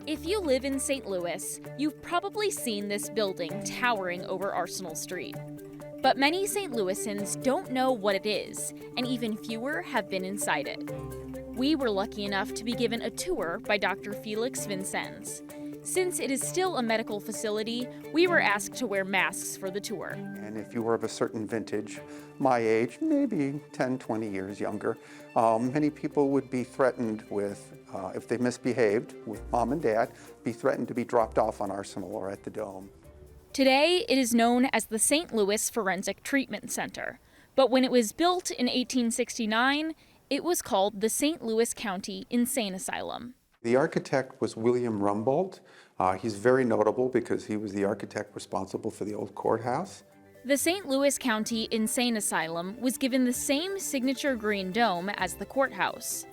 If you live in St. Louis, you've probably seen this building towering over Arsenal Street. But many St. Louisans don't know what it is, and even fewer have been inside it. We were lucky enough to be given a tour by Dr. Felix Vincennes. Since it is still a medical facility, we were asked to wear masks for the tour. And if you were of a certain vintage, my age, maybe 10, 20 years younger, many people would be threatened with, if they misbehaved with mom and dad, be threatened to be dropped off on Arsenal or at the Dome. Today, it is known as the St. Louis Forensic Treatment Center. But when it was built in 1869, it was called the St. Louis County Insane Asylum. The architect was William Rumbold. He's very notable because he was the architect responsible for the old courthouse. The St. Louis County Insane Asylum was given the same signature green dome as the courthouse.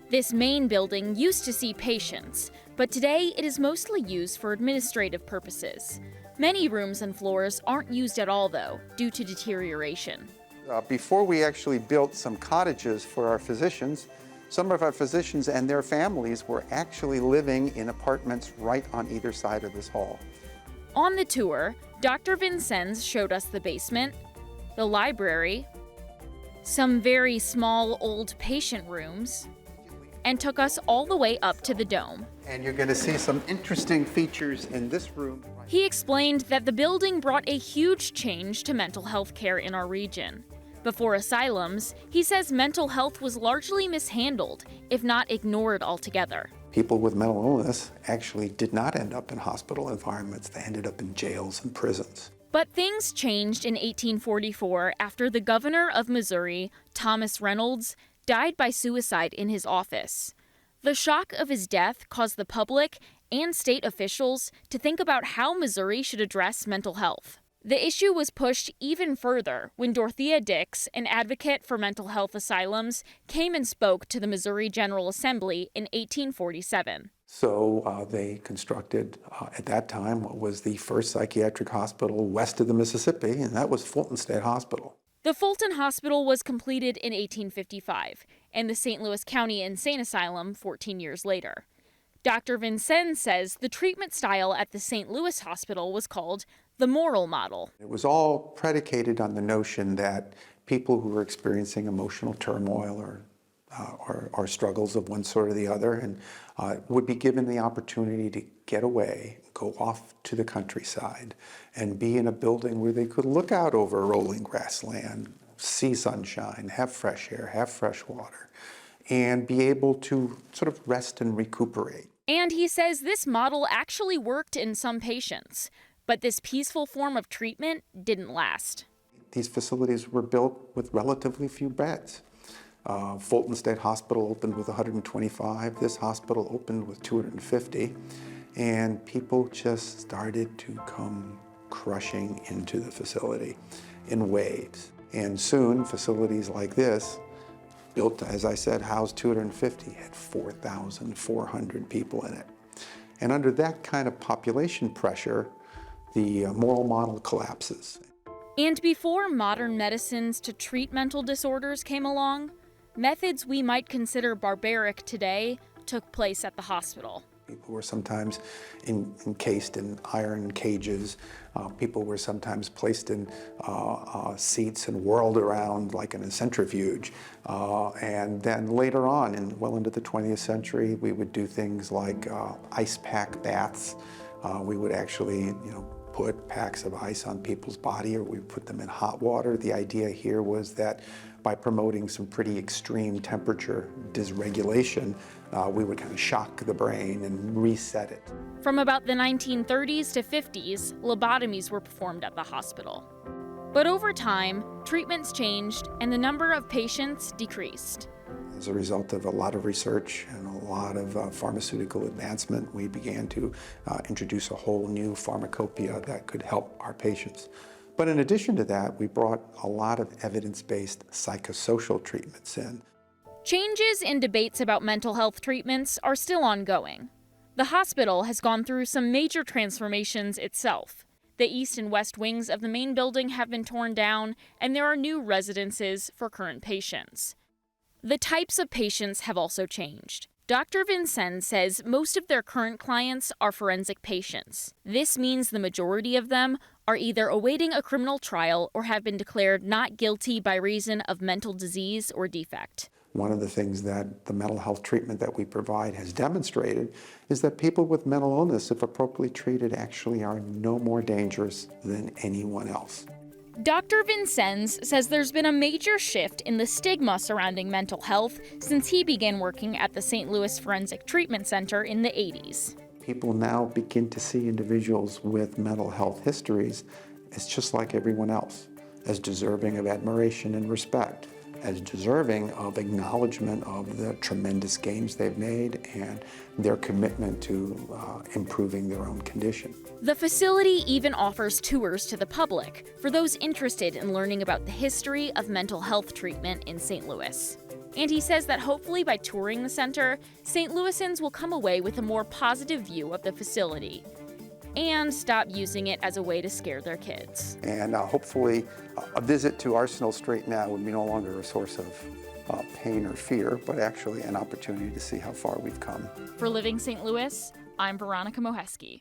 This main building used to see patients, but today it is mostly used for administrative purposes. Many rooms and floors aren't used at all, though, due to deterioration. Before we actually built some cottages for our physicians, some of our physicians and their families were actually living in apartments right on either side of this hall. On the tour, Dr. Vincennes showed us the basement, the library, some very small old patient rooms, and took us all the way up to the dome. And you're going to see some interesting features in this room. He explained that the building brought a huge change to mental health care in our region. Before asylums, he says mental health was largely mishandled, if not ignored altogether. People with mental illness actually did not end up in hospital environments. They ended up in jails and prisons. But things changed in 1844 after the governor of Missouri, Thomas Reynolds, died by suicide in his office. The shock of his death caused the public and state officials to think about how Missouri should address mental health. The issue was pushed even further when Dorothea Dix, an advocate for mental health asylums, came and spoke to the Missouri General Assembly in 1847. So they constructed, at that time, what was the first psychiatric hospital west of the Mississippi, and that was Fulton State Hospital. The Fulton Hospital was completed in 1855, and the St. Louis County Insane Asylum 14 years later. Dr. Vincennes says the treatment style at the St. Louis Hospital was called the moral model. It was all predicated on the notion that people who were experiencing emotional turmoil or struggles of one sort or the other and would be given the opportunity to get away, go off to the countryside, and be in a building where they could look out over rolling grassland, see sunshine, have fresh air, have fresh water, and be able to sort of rest and recuperate. And he says this model actually worked in some patients, but this peaceful form of treatment didn't last. These facilities were built with relatively few beds. Fulton State Hospital opened with 125. This hospital opened with 250. And people just started to come crushing into the facility in waves. And soon, facilities like this, built, as I said, housed 250, had 4,400 people in it. And under that kind of population pressure, the moral model collapses. And before modern medicines to treat mental disorders came along, methods we might consider barbaric today took place at the hospital. People were sometimes encased in iron cages. People were sometimes placed in seats and whirled around like in a centrifuge. And then later on, well into the 20th century, we would do things like ice pack baths. We would actually, put packs of ice on people's body, or we put them in hot water. The idea here was that by promoting some pretty extreme temperature dysregulation, we would kind of shock the brain and reset it. From about the 1930s to 50s, lobotomies were performed at the hospital. But over time, treatments changed and the number of patients decreased. As a result of a lot of research and a lot of pharmaceutical advancement, we began to introduce a whole new pharmacopoeia that could help our patients. But in addition to that, we brought a lot of evidence-based psychosocial treatments in. Changes in debates about mental health treatments are still ongoing. The hospital has gone through some major transformations itself. The east and west wings of the main building have been torn down, and there are new residences for current patients. The types of patients have also changed. Dr. Vincennes says most of their current clients are forensic patients. This means the majority of them are either awaiting a criminal trial or have been declared not guilty by reason of mental disease or defect. One of the things that the mental health treatment that we provide has demonstrated is that people with mental illness, if appropriately treated, actually are no more dangerous than anyone else. Dr. Vincennes says there's been a major shift in the stigma surrounding mental health since he began working at the St. Louis Forensic Treatment Center in the 80s. People now begin to see individuals with mental health histories as just like everyone else, as deserving of admiration and respect, as deserving of acknowledgement of the tremendous gains they've made and their commitment to improving their own condition. The facility even offers tours to the public for those interested in learning about the history of mental health treatment in St. Louis. And he says that hopefully by touring the center, St. Louisans will come away with a more positive view of the facility and stop using it as a way to scare their kids. And hopefully a visit to Arsenal Street now would be no longer a source of pain or fear, but actually an opportunity to see how far we've come. For Living St. Louis, I'm Veronica Mohesky.